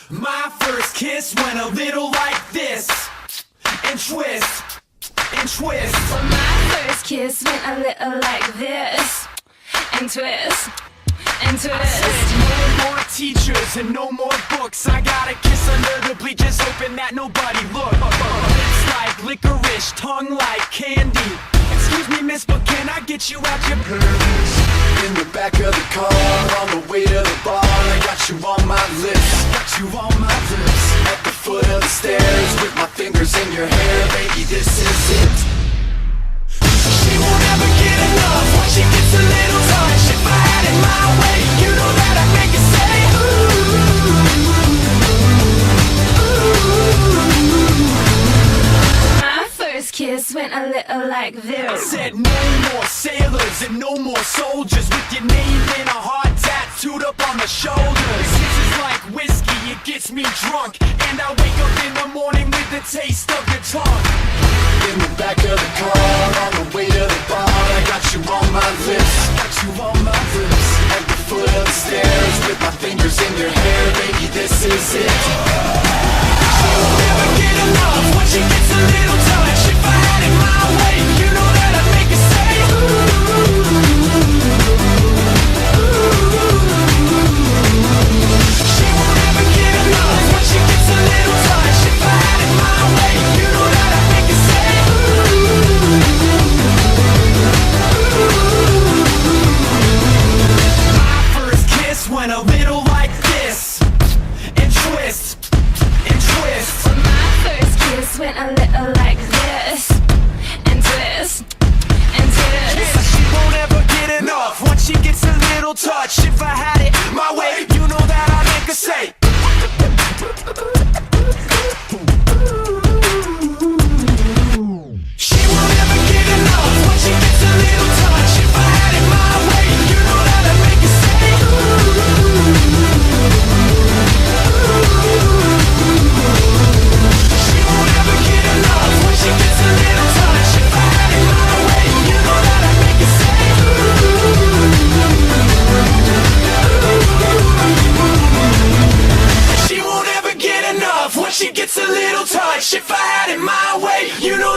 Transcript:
My first kiss went a little like this, and twist, and twist. Well, my first kiss went a little like this, and twist, and twist. No more teachers and no more books. I got a kiss under the bleachers, hoping that nobody looked. Lips like licorice, tongue like candy. Excuse me, miss, but can I get you out your purse? In the back of the car, on the way to the bar, I got you on my lips, Got you on my lips. at the foot of the stairs, with my fingers in your hair, baby, this is it. She won't ever get enough when she gets a little touch. If I had it my way, you know that I'd make it say ooh, ooh. My first kiss went a little like I this. said no more sailors and no more soldiers with your name in a heart tattooed up on the shoulders. This is like whiskey, it gets me drunk, and I wake up in the morning with the taste of your tongue. In the back of the car, on the way to the bar, I got you on my lips, Got you on my lips. at the foot of the stairs, with my fingers in your hair, baby, this is it. Never get enough when she gets a little touch. If I had it my way, you know that I'd make it say She won't ever get enough when she gets a little touch. If I had it my way, you know that I'd make it say My first kiss went a little like this, and twist, and twist. Well, my first kiss went a little like this, and twist, and twist. She won't ever get enough once she gets a little touch. If I had it my way, you know that I'd make her say She won't ever get enough when she gets a little touch. If I had it my way, you know that I'd make her say She won't ever get enough when she gets a little touch. If I had it my way, you know that I'd make her say She won't ever get enough when she gets a little touch. If I had it my way, you know